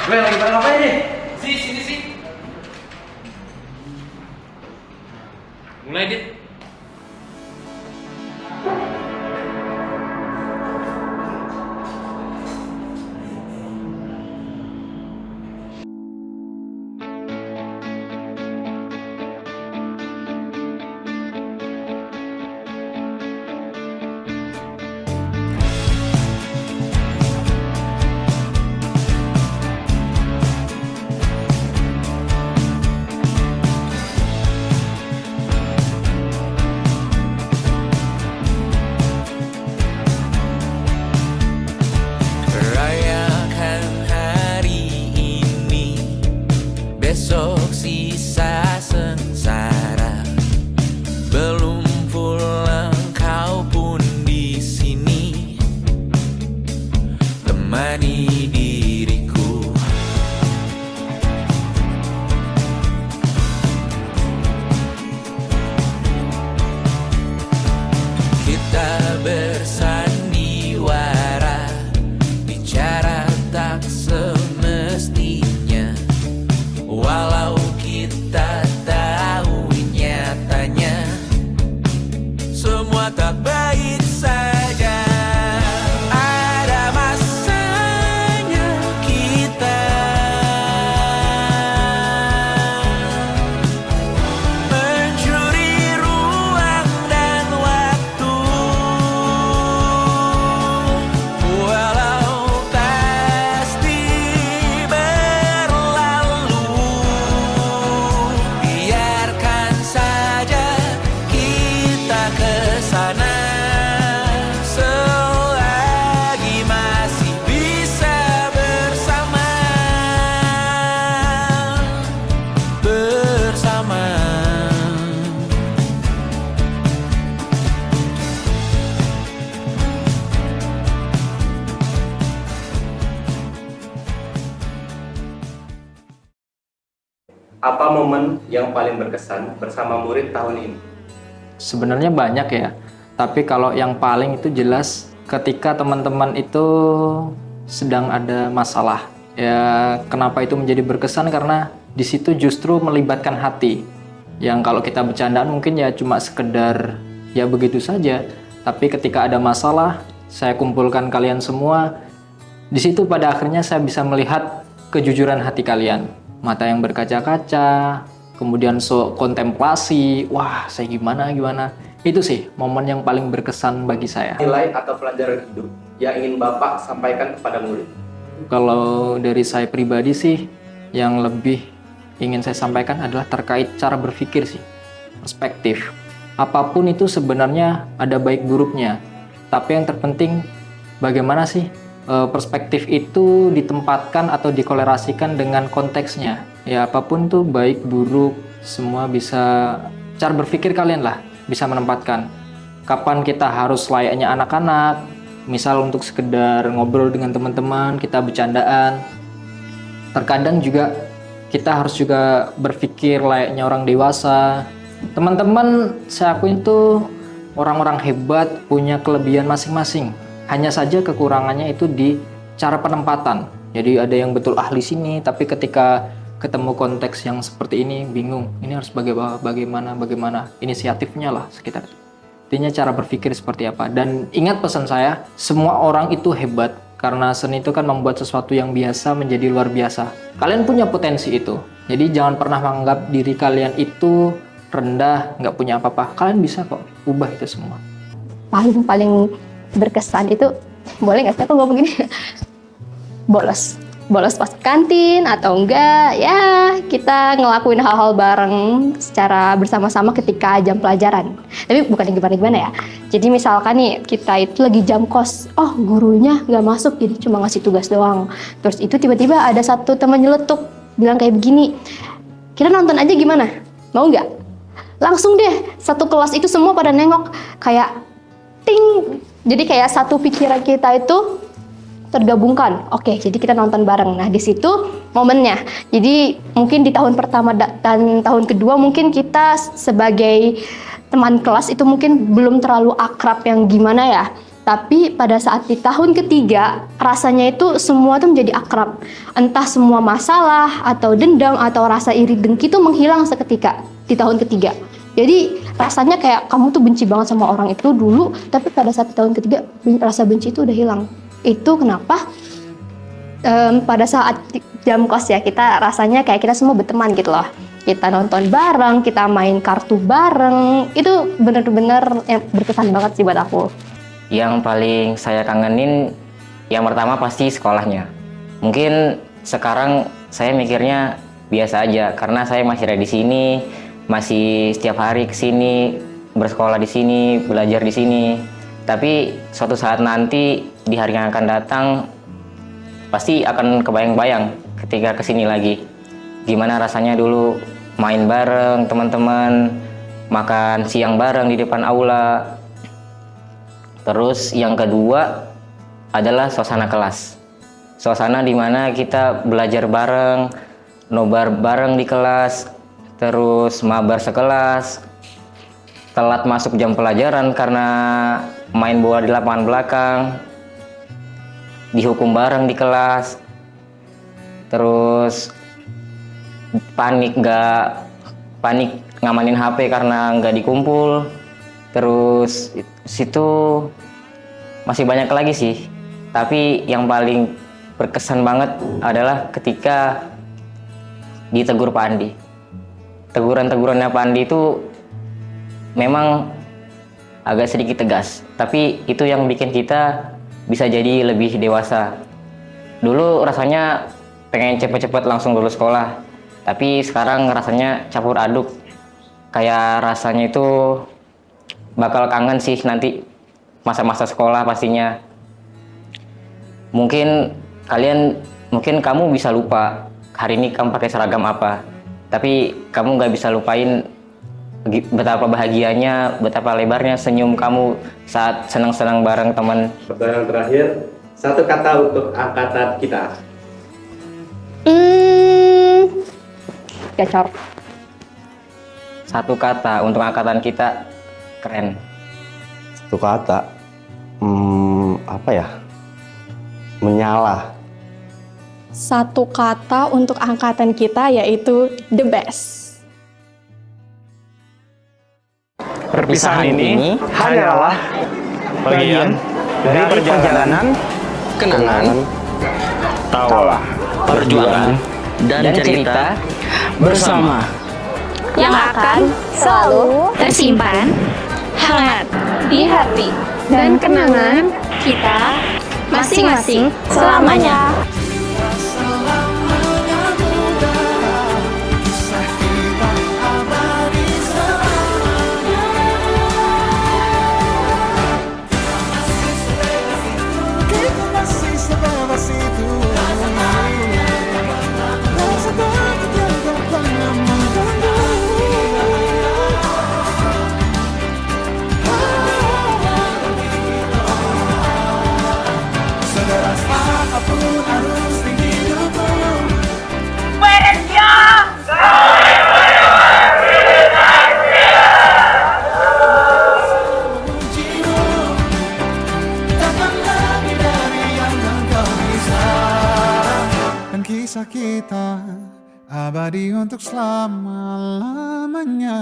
Gue lagi pada ngapain nih? Sini sih. Mulai, Dit. Rayakan hari ini, besok sisa sengsara. Belum pulang kau pun di sini, temani diriku. Kita bersandiwara, bicara tak semestinya, walau kita tahu nyatanya semua tak baik saja. Ada masanya kita mencuri ruang dan waktu, walau pasti berlalu. Biarkan saja kita kesana selagi masih bisa bersama. Apa momen yang paling berkesan bersama murid tahun ini? Sebenarnya banyak ya, tapi kalau yang paling itu jelas ketika teman-teman itu sedang ada masalah. Ya, kenapa itu menjadi berkesan? Karena di situ justru melibatkan hati. Yang kalau kita bercandaan mungkin ya cuma sekedar ya begitu saja, tapi ketika ada masalah, saya kumpulkan kalian semua. Di situ pada akhirnya saya bisa melihat kejujuran hati kalian. Mata yang berkaca-kaca, kemudian kontemplasi, wah saya gimana. Itu sih momen yang paling berkesan bagi saya. Nilai atau pelajaran hidup yang ingin Bapak sampaikan kepada murid? Kalau dari saya pribadi sih, yang lebih ingin saya sampaikan adalah terkait cara berpikir sih, perspektif. Apapun itu sebenarnya ada baik buruknya, tapi yang terpenting bagaimana sih perspektif itu ditempatkan atau dikolerasikan dengan konteksnya. Ya apapun tuh baik buruk semua bisa, cara berpikir kalian lah bisa menempatkan. Kapan kita harus layaknya anak-anak, misal untuk sekedar ngobrol dengan teman-teman, kita bercandaan. Terkadang juga kita harus juga berpikir layaknya orang dewasa. Teman-teman saya akuin tuh orang-orang hebat, punya kelebihan masing-masing. Hanya saja kekurangannya itu di cara penempatan. Jadi ada yang betul ahli sini, tapi ketika ketemu konteks yang seperti ini bingung. Ini harus bagaimana inisiatifnya lah sekitar. Intinya cara berpikir seperti apa. Dan ingat pesan saya, semua orang itu hebat. Karena seni itu kan membuat sesuatu yang biasa menjadi luar biasa. Kalian punya potensi itu. Jadi jangan pernah menganggap diri kalian itu rendah, nggak punya apa-apa. Kalian bisa kok ubah itu semua. Paling berkesan itu, boleh nggak sih aku ngomong gini? bolos pas kantin atau enggak ya kita ngelakuin hal-hal bareng secara bersama-sama ketika jam pelajaran. Tapi bukan yang gimana-gimana ya. Jadi misalkan nih kita itu lagi jam kos, oh gurunya nggak masuk jadi cuma ngasih tugas doang. Terus itu tiba-tiba ada satu teman nyeletuk bilang kayak begini, kita nonton aja gimana? Mau nggak? Langsung deh satu kelas itu semua pada nengok kayak ting. Jadi kayak satu pikiran kita itu tergabungkan. Oke, jadi kita nonton bareng. Nah, di situ momennya. Jadi mungkin di tahun pertama dan tahun kedua mungkin kita sebagai teman kelas itu mungkin belum terlalu akrab yang gimana ya. Tapi pada saat di tahun ketiga, rasanya itu semua tuh menjadi akrab. Entah semua masalah atau dendam atau rasa iri dengki itu menghilang seketika di tahun ketiga. Jadi rasanya kayak kamu tuh benci banget sama orang itu dulu, tapi pada saat di tahun ketiga rasa benci itu udah hilang. Itu kenapa pada saat jam kos ya kita rasanya kayak kita semua berteman gitu loh. Kita nonton bareng, kita main kartu bareng, itu bener-bener berkesan banget sih buat aku. Yang paling saya kangenin yang pertama pasti sekolahnya. Mungkin sekarang saya mikirnya biasa aja karena saya masih ada di sini, masih setiap hari ke sini, bersekolah di sini, belajar di sini. Tapi suatu saat nanti di hari yang akan datang pasti akan kebayang-bayang ketika ke sini lagi. Gimana rasanya dulu main bareng teman-teman, makan siang bareng di depan aula. Terus yang kedua adalah suasana kelas. Suasana dimana kita belajar bareng, nobar bareng di kelas, terus mabar sekelas, telat masuk jam pelajaran karena main bola di lapangan belakang, dihukum bareng di kelas, terus panik ngamanin HP karena nggak dikumpul. Terus situ masih banyak lagi sih, tapi yang paling berkesan banget adalah ketika ditegur Pak Andi. Teguran-tegurannya Pak Andi itu memang agak sedikit tegas, tapi itu yang bikin kita bisa jadi lebih dewasa. Dulu rasanya pengen cepet-cepet langsung lulus sekolah, tapi sekarang rasanya campur aduk. Kayak rasanya itu bakal kangen sih nanti masa-masa sekolah pastinya. Mungkin kamu bisa lupa hari ini kamu pakai seragam apa, tapi kamu nggak bisa lupain betapa bahagianya, betapa lebarnya senyum kamu saat senang-senang bareng teman. Pertanyaan terakhir, satu kata untuk angkatan kita. Gacor. Satu kata untuk angkatan kita, keren. Satu kata, apa ya? Menyala. Satu kata untuk angkatan kita yaitu the best. Perpisahan ini hanyalah bagian dari perjalanan kenangan, tawa, perjuangan, dan cerita bersama yang akan selalu tersimpan hangat di hati dan kenangan kita masing-masing selamanya. Kisah kita abadi untuk selama-lamanya.